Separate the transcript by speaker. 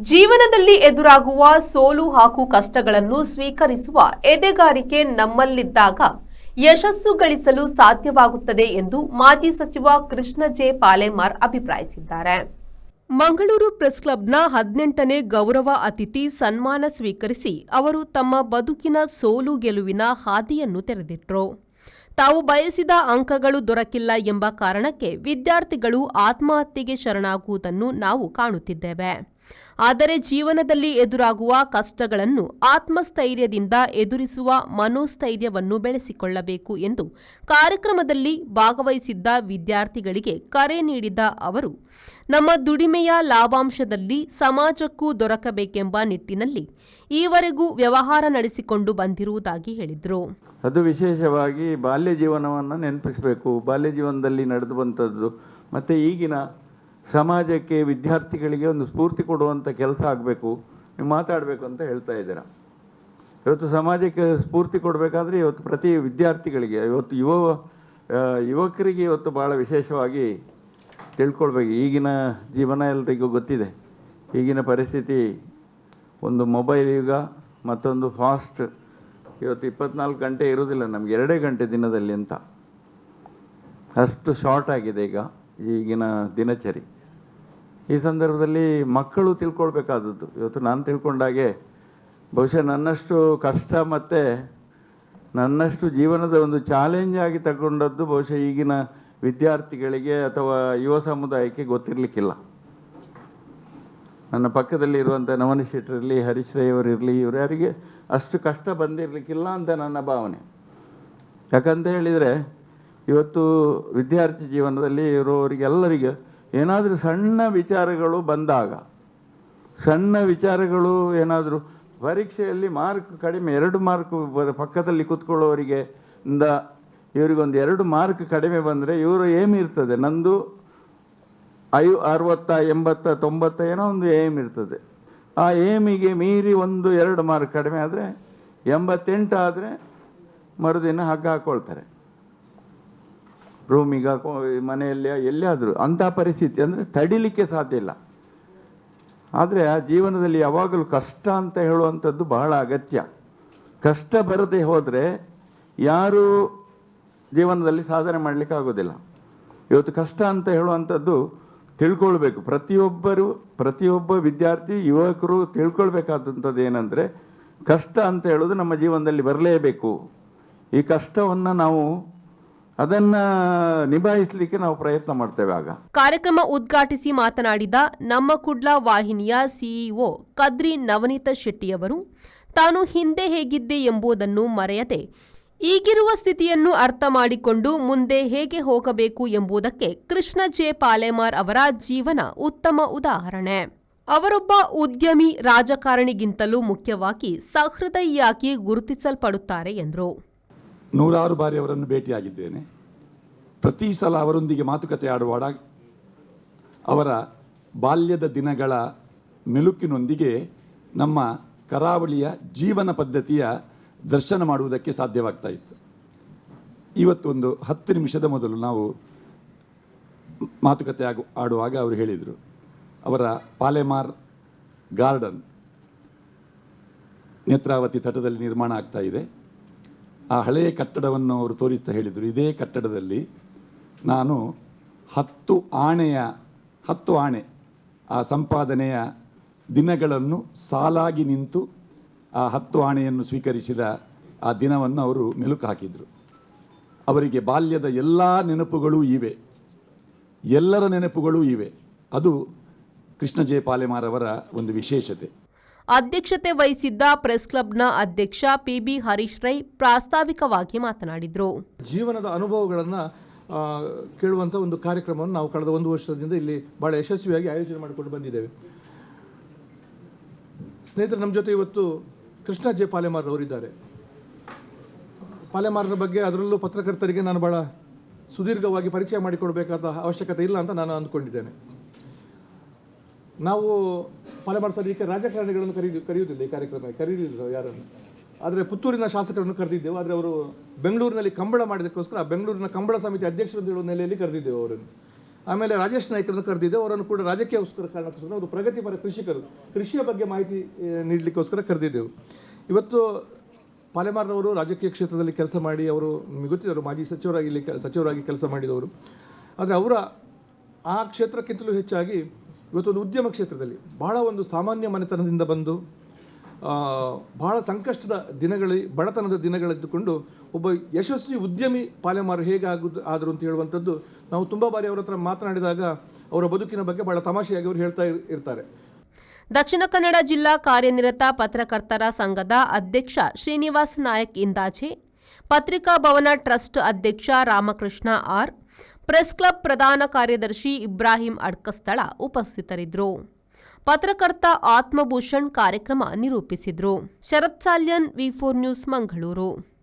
Speaker 1: ಜೀವನದಲ್ಲಿ ಎದುರಾಗುವ ಸೋಲು ಹಾಗೂ ಕಷ್ಟಗಳನ್ನು ಸ್ವೀಕರಿಸುವ ಎದೆಗಾರಿಕೆ ನಮ್ಮಲ್ಲಿದ್ದಾಗ ಯಶಸ್ಸು ಗಳಿಸಲು ಸಾಧ್ಯವಾಗುತ್ತದೆ ಎಂದು ಮಾಜಿ ಸಚಿವ ಕೃಷ್ಣ ಜೆ ಪಾಲೆಮಾರ್ ಅಭಿಪ್ರಾಯಿಸಿದ್ದಾರೆ. ಮಂಗಳೂರು ಪ್ರೆಸ್ ಕ್ಲಬ್ನ 18ನೇ ಗೌರವ ಅತಿಥಿ ಸನ್ಮಾನ ಸ್ವೀಕರಿಸಿ ಅವರು ತಮ್ಮ ಬದುಕಿನ ಸೋಲು ಗೆಲುವಿನ ಹಾದಿಯನ್ನು ತೆರೆದಿಟ್ಟರು. ತಾವು ಬಯಸಿದ ಅಂಕಗಳು ದೊರಕಿಲ್ಲ ಎಂಬ ಕಾರಣಕ್ಕೆ ವಿದ್ಯಾರ್ಥಿಗಳು ಆತ್ಮಹತ್ಯೆಗೆ ಶರಣಾಗುವುದನ್ನು ನಾವು ಕಾಣುತ್ತಿದ್ದೇವೆ. ಆದರೆ ಜೀವನದಲ್ಲಿ ಎದುರಾಗುವ ಕಷ್ಟಗಳನ್ನು ಆತ್ಮಸ್ಥೈರ್ಯದಿಂದ ಎದುರಿಸುವ ಮನೋಸ್ಥೈರ್ಯವನ್ನು ಬೆಳೆಸಿಕೊಳ್ಳಬೇಕು ಎಂದು ಕಾರ್ಯಕ್ರಮದಲ್ಲಿ ಭಾಗವಹಿಸಿದ್ದ ವಿದ್ಯಾರ್ಥಿಗಳಿಗೆ ಕರೆ ನೀಡಿದ ಅವರು, ನಮ್ಮ ದುಡಿಮೆಯ ಲಾಭಾಂಶದಲ್ಲಿ ಸಮಾಜಕ್ಕೂ ದೊರಕಬೇಕೆಂಬ ನಿಟ್ಟಿನಲ್ಲಿ ಈವರೆಗೂ ವ್ಯವಹಾರ ನಡೆಸಿಕೊಂಡು ಬಂದಿರುವುದಾಗಿ ಹೇಳಿದರು.
Speaker 2: ಅದು ವಿಶೇಷವಾಗಿ ಬಾಲ್ಯ ಜೀವನವನ್ನು ನೆನಪಿಸಬೇಕು. ಬಾಲ್ಯ ಜೀವನದಲ್ಲಿ ನಡೆದು ಬಂಥದ್ದು ಮತ್ತು ಈಗಿನ ಸಮಾಜಕ್ಕೆ ವಿದ್ಯಾರ್ಥಿಗಳಿಗೆ ಒಂದು ಸ್ಫೂರ್ತಿ ಕೊಡುವಂಥ ಕೆಲಸ ಆಗಬೇಕು, ನೀವು ಮಾತಾಡಬೇಕು ಅಂತ ಹೇಳ್ತಾ ಇದ್ದೀರಾ. ಇವತ್ತು ಸಮಾಜಕ್ಕೆ ಸ್ಫೂರ್ತಿ ಕೊಡಬೇಕಾದ್ರೆ ಇವತ್ತು ಪ್ರತಿ ವಿದ್ಯಾರ್ಥಿಗಳಿಗೆ, ಇವತ್ತು ಯುವಕರಿಗೆ ಇವತ್ತು ಭಾಳ ವಿಶೇಷವಾಗಿ ತಿಳ್ಕೊಳ್ಬೇಕು. ಈಗಿನ ಜೀವನ ಎಲ್ರಿಗೂ ಗೊತ್ತಿದೆ. ಈಗಿನ ಪರಿಸ್ಥಿತಿ ಒಂದು ಮೊಬೈಲ್ ಯುಗ, ಮತ್ತೊಂದು ಫಾಸ್ಟ್. ಇವತ್ತು 24 ಗಂಟೆ ಇರೋದಿಲ್ಲ ನಮಗೆ, 2 ಗಂಟೆ ದಿನದಲ್ಲಿ ಅಂತ, ಅಷ್ಟು ಶಾರ್ಟ್ ಆಗಿದೆ ಈಗಿನ ದಿನಚರಿ. ಈ ಸಂದರ್ಭದಲ್ಲಿ ಮಕ್ಕಳು ತಿಳ್ಕೊಳ್ಬೇಕಾದದ್ದು, ಇವತ್ತು ನಾನು ತಿಳ್ಕೊಂಡಾಗೆ ಬಹುಶಃ ನನ್ನಷ್ಟು ಕಷ್ಟ ಮತ್ತು ನನ್ನಷ್ಟು ಜೀವನದ ಒಂದು ಚಾಲೆಂಜ್ ಆಗಿ ತಗೊಂಡದ್ದು ಬಹುಶಃ ಈಗಿನ ವಿದ್ಯಾರ್ಥಿಗಳಿಗೆ ಅಥವಾ ಯುವ ಸಮುದಾಯಕ್ಕೆ ಗೊತ್ತಿರಲಿಕ್ಕಿಲ್ಲ. ನನ್ನ ಪಕ್ಕದಲ್ಲಿರುವಂಥ ನವನಿ ಶೆಟ್ಟರಿರಲಿ, ಹರೀಶ್ ರೈ ಅವರಿರಲಿ, ಇವರು ಯಾರಿಗೆ ಅಷ್ಟು ಕಷ್ಟ ಬಂದಿರಲಿಕ್ಕಿಲ್ಲ ಅಂತ ನನ್ನ ಭಾವನೆ. ಯಾಕಂತ ಹೇಳಿದರೆ ಇವತ್ತು ವಿದ್ಯಾರ್ಥಿ ಜೀವನದಲ್ಲಿ ಇರೋರಿಗೆಲ್ಲರಿಗೆ ಏನಾದರೂ ಸಣ್ಣ ವಿಚಾರಗಳು ಬಂದಾಗ, ಸಣ್ಣ ವಿಚಾರಗಳು ಏನಾದರೂ ಪರೀಕ್ಷೆಯಲ್ಲಿ ಮಾರ್ಕ್ ಕಡಿಮೆ, 2 ಮಾರ್ಕ್ ಪಕ್ಕದಲ್ಲಿ ಕೂತ್ಕೊಳ್ಳೋರಿಗೆ ಇವರಿಗೊಂದು 2 ಮಾರ್ಕ್ ಕಡಿಮೆ ಬಂದರೆ ಇವರು ಏಮ್ ಇರ್ತದೆ, ನಂದು 60, 80, 90 ಏನೋ ಒಂದು ಏಮ್ ಇರ್ತದೆ. ಆ ಏಮಿಗೆ ಮೀರಿ 1-2 ಮಾರ್ಕ್ ಕಡಿಮೆ ಆದರೆ 88 ಆದರೆ ಮರುದಿನ ಹಗ್ಗ ಹಾಕ್ಕೊಳ್ತಾರೆ, ರೂಮಿಗೆ ಮನೆಯಲ್ಲಿ ಎಲ್ಲಿಯಾದರೂ. ಅಂಥ ಪರಿಸ್ಥಿತಿ ಅಂದರೆ ತಡಿಲಿಕ್ಕೆ ಸಾಧ್ಯ ಇಲ್ಲ. ಆದರೆ ಆ ಜೀವನದಲ್ಲಿ ಯಾವಾಗಲೂ ಕಷ್ಟ ಅಂತ ಹೇಳುವಂಥದ್ದು ಬಹಳ ಅಗತ್ಯ. ಕಷ್ಟ ಬರದೆ ಹೋದರೆ ಯಾರೂ ಜೀವನದಲ್ಲಿ ಸಾಧನೆ ಮಾಡಲಿಕ್ಕೆ ಆಗೋದಿಲ್ಲ. ಇವತ್ತು ಕಷ್ಟ ಅಂತ ಹೇಳುವಂಥದ್ದು ತಿಳ್ಕೊಳ್ಬೇಕು. ಪ್ರತಿಯೊಬ್ಬ ವಿದ್ಯಾರ್ಥಿ, ಯುವಕರು ತಿಳ್ಕೊಳ್ಬೇಕಾದಂಥದ್ದು ಏನಂದರೆ, ಕಷ್ಟ ಅಂತ ಹೇಳೋದು ನಮ್ಮ ಜೀವನದಲ್ಲಿ ಬರಲೇಬೇಕು. ಈ ಕಷ್ಟವನ್ನು ನಾವು ಅದನ್ನು ನಿಭಾಯಿಸಲಿಕ್ಕೆ ನಾವು ಪ್ರಯತ್ನ ಮಾಡ್ತೇವೆ. ಆಗ
Speaker 1: ಕಾರ್ಯಕ್ರಮ ಉದ್ಘಾಟಿಸಿ ಮಾತನಾಡಿದ ನಮ್ಮ ಕುಡ್ಲ ವಾಹಿನಿಯ ಸಿಇಒ ಕದ್ರಿ ನವನೀತ ಶೆಟ್ಟಿಯವರು, ತಾನು ಹಿಂದೆ ಹೇಗಿದ್ದೆ ಎಂಬುದನ್ನು ಮರೆಯದೆ ಈಗಿರುವ ಸ್ಥಿತಿಯನ್ನು ಅರ್ಥ ಮಾಡಿಕೊಂಡು ಮುಂದೆ ಹೇಗೆ ಹೋಗಬೇಕು ಎಂಬುದಕ್ಕೆ ಕೃಷ್ಣ ಜೆ ಪಾಲೆಮಾರ್ ಅವರ ಜೀವನ ಉತ್ತಮ ಉದಾಹರಣೆ. ಅವರೊಬ್ಬ ಉದ್ಯಮಿ, ರಾಜಕಾರಣಿಗಿಂತಲೂ ಮುಖ್ಯವಾಗಿ ಸಹೃದಯಿಯಾಗಿ ಗುರುತಿಸಲ್ಪಡುತ್ತಾರೆ ಎಂದರು.
Speaker 3: 100 ಬಾರಿ ಅವರನ್ನು ಭೇಟಿಯಾಗಿದ್ದೇನೆ. ಪ್ರತಿ ಸಲ ಅವರೊಂದಿಗೆ ಮಾತುಕತೆ ಆಡುವಾಗ ಅವರ ಬಾಲ್ಯದ ದಿನಗಳ ಮೆಲುಕಿನೊಂದಿಗೆ ನಮ್ಮ ಕರಾವಳಿಯ ಜೀವನ ಪದ್ಧತಿಯ ದರ್ಶನ ಮಾಡುವುದಕ್ಕೆ ಸಾಧ್ಯವಾಗ್ತಾ ಇತ್ತು. ಇವತ್ತು ಒಂದು 10 ನಿಮಿಷದ ಮೊದಲು ನಾವು ಮಾತುಕತೆ ಆಡುವಾಗ ಅವರು ಹೇಳಿದರು, ಅವರ ಪಾಲೆಮಾರ್ ಗಾರ್ಡನ್ ನೇತ್ರಾವತಿ ತಟದಲ್ಲಿ ನಿರ್ಮಾಣ ಆಗ್ತಾ ಇದೆ. ಆ ಹಳೆಯ ಕಟ್ಟಡವನ್ನು ಅವರು ತೋರಿಸ್ತಾ ಹೇಳಿದರು, ಇದೇ ಕಟ್ಟಡದಲ್ಲಿ ನಾನು 10 ಆಣೆ ಆ ಸಂಪಾದನೆಯ ದಿನಗಳನ್ನು ಸಾಲಾಗಿ ನಿಂತು ಆ 10 ಆಣೆಯನ್ನು ಸ್ವೀಕರಿಸಿದ ಆ ದಿನವನ್ನು ಅವರು ಮೆಲುಕು ಹಾಕಿದರು. ಅವರಿಗೆ ಬಾಲ್ಯದ ಎಲ್ಲ ನೆನಪುಗಳೂ ಇವೆ, ಎಲ್ಲರ ನೆನಪುಗಳೂ ಇವೆ. ಅದು ಕೃಷ್ಣ ಜೆ ಪಾಲೆಮಾರ್ ಅವರ ಒಂದು ವಿಶೇಷತೆ.
Speaker 1: ಅಧ್ಯಕ್ಷತೆ ವಹಿಸಿದ್ದ ಪ್ರೆಸ್ ಕ್ಲಬ್ನ ಅಧ್ಯಕ್ಷ ಪಿಬಿ ಹರೀಶ್ ರೈ ಪ್ರಾಸ್ತಾವಿಕವಾಗಿ ಮಾತನಾಡಿದರು.
Speaker 4: ಜೀವನದ ಅನುಭವಗಳನ್ನು ಕೇಳುವಂಥ ಒಂದು ಕಾರ್ಯಕ್ರಮವನ್ನು ನಾವು ಕಳೆದ 1 ವರ್ಷದಿಂದ ಇಲ್ಲಿ ಬಹಳ ಯಶಸ್ವಿಯಾಗಿ ಆಯೋಜನೆ ಮಾಡಿಕೊಂಡು ಬಂದಿದ್ದೇವೆ. ಸ್ನೇಹಿತರೆ, ನಮ್ಮ ಜೊತೆ ಇವತ್ತು ಕೃಷ್ಣ ಜೆ ಪಾಲೆಮಾರ್ ಅವರಿದ್ದಾರೆ. ಪಾಲೆಮಾರ್ನ ಬಗ್ಗೆ, ಅದರಲ್ಲೂ ಪತ್ರಕರ್ತರಿಗೆ ನಾನು ಬಹಳ ಸುದೀರ್ಘವಾಗಿ ಪರಿಚಯ ಮಾಡಿಕೊಡಬೇಕಾದ ಅವಶ್ಯಕತೆ ಇಲ್ಲ ಅಂತ ನಾನು ಅಂದ್ಕೊಂಡಿದ್ದೇನೆ. ನಾವು ಪಾಲೆಮಾರ್ ಸರ್ ಈಗ ರಾಜಕಾರಣಿಗಳನ್ನು ಕರೆಯುವುದಿಲ್ಲ, ಈ ಕಾರ್ಯಕ್ರಮ ಕರೆಯುವುದಿಲ್ಲ ಯಾರನ್ನು. ಆದರೆ ಪುತ್ತೂರಿನ ಶಾಸಕರನ್ನು ಕರೆದಿದ್ದೆವು. ಆದರೆ ಅವರು ಬೆಂಗಳೂರಿನಲ್ಲಿ ಕಂಬಳ ಮಾಡಿದಕ್ಕೋಸ್ಕರ ಬೆಂಗಳೂರಿನ ಕಂಬಳ ಸಮಿತಿ ಅಧ್ಯಕ್ಷರು ಅಂತ ಹೇಳುವ ನೆಲೆಯಲ್ಲಿ ಕರೆದಿದ್ದೆವು ಅವರನ್ನು. ಆಮೇಲೆ ರಾಜೇಶ್ ನಾಯ್ಕರನ್ನು ಕರೆದಿದ್ದೆವು. ಅವರನ್ನು ಕೂಡ ರಾಜಕೀಯಕ್ಕೋಸ್ಕರ ಕಾರಣಕ್ಕೋಸ್ಕರ ಅವರು ಪ್ರಗತಿಪರ ಕೃಷಿಕರು, ಕೃಷಿಯ ಬಗ್ಗೆ ಮಾಹಿತಿ ನೀಡಲಿಕ್ಕೋಸ್ಕರ ಕರೆದಿದ್ದೆವು. ಇವತ್ತು ಪಾಲೆಮಾರ್ನವರು ರಾಜಕೀಯ ಕ್ಷೇತ್ರದಲ್ಲಿ ಕೆಲಸ ಮಾಡಿ ಅವರು ನಿಮಗೆ ಗೊತ್ತಿದ್ದರು, ಮಾಜಿ ಸಚಿವರಾಗಿ ಕೆಲಸ ಮಾಡಿದವರು. ಆದರೆ ಅವರ ಆ ಕ್ಷೇತ್ರಕ್ಕಿಂತಲೂ ಹೆಚ್ಚಾಗಿ ಇವತ್ತೊಂದು ಉದ್ಯಮ ಕ್ಷೇತ್ರದಲ್ಲಿ ಬಹಳ ಒಂದು ಸಾಮಾನ್ಯ ಮನೆತನದಿಂದ ಬಂದು ಬಹಳ ಸಂಕಷ್ಟದ ಬಡತನದ ದಿನಗಳಿದ್ದುಕೊಂಡು ಒಬ್ಬ ಯಶಸ್ವಿ ಉದ್ಯಮಿ ಪಾಲೆಮಾರು ಹೇಗೆ ಆದರು ಅಂತ ಹೇಳುವಂಥದ್ದು ನಾವು ತುಂಬ ಬಾರಿ ಅವರ ಹತ್ರ ಮಾತನಾಡಿದಾಗ ಅವರ ಬದುಕಿನ ಬಗ್ಗೆ ಬಹಳ ತಮಾಷೆಯಾಗಿ ಅವರು ಹೇಳ್ತಾ ಇರ್ತಾರೆ.
Speaker 1: ದಕ್ಷಿಣ ಕನ್ನಡ ಜಿಲ್ಲಾ ಕಾರ್ಯನಿರತ ಪತ್ರಕರ್ತರ ಸಂಘದ ಅಧ್ಯಕ್ಷ ಶ್ರೀನಿವಾಸ್ ನಾಯಕ್ ಇಂದಾಜೆ, ಪತ್ರಿಕಾ ಭವನ ಟ್ರಸ್ಟ್ ಅಧ್ಯಕ್ಷ ರಾಮಕೃಷ್ಣ ಆರ್, ಪ್ರೆಸ್ ಕ್ಲಬ್ ಪ್ರಧಾನ ಕಾರ್ಯದರ್ಶಿ ಇಬ್ರಾಹಿಂ ಅಡ್ಕಸ್ಥಳ ಉಪಸ್ಥಿತರಿದ್ದರು. ಪತ್ರಕರ್ತ ಆತ್ಮಭೂಷಣ್ ಕಾರ್ಯಕ್ರಮ ನಿರೂಪಿಸಿದ್ರು. ಶರತ್ ಸಾಲ್ಯನ್, ವಿ4 ನ್ಯೂಸ್, ಮಂಗಳೂರು.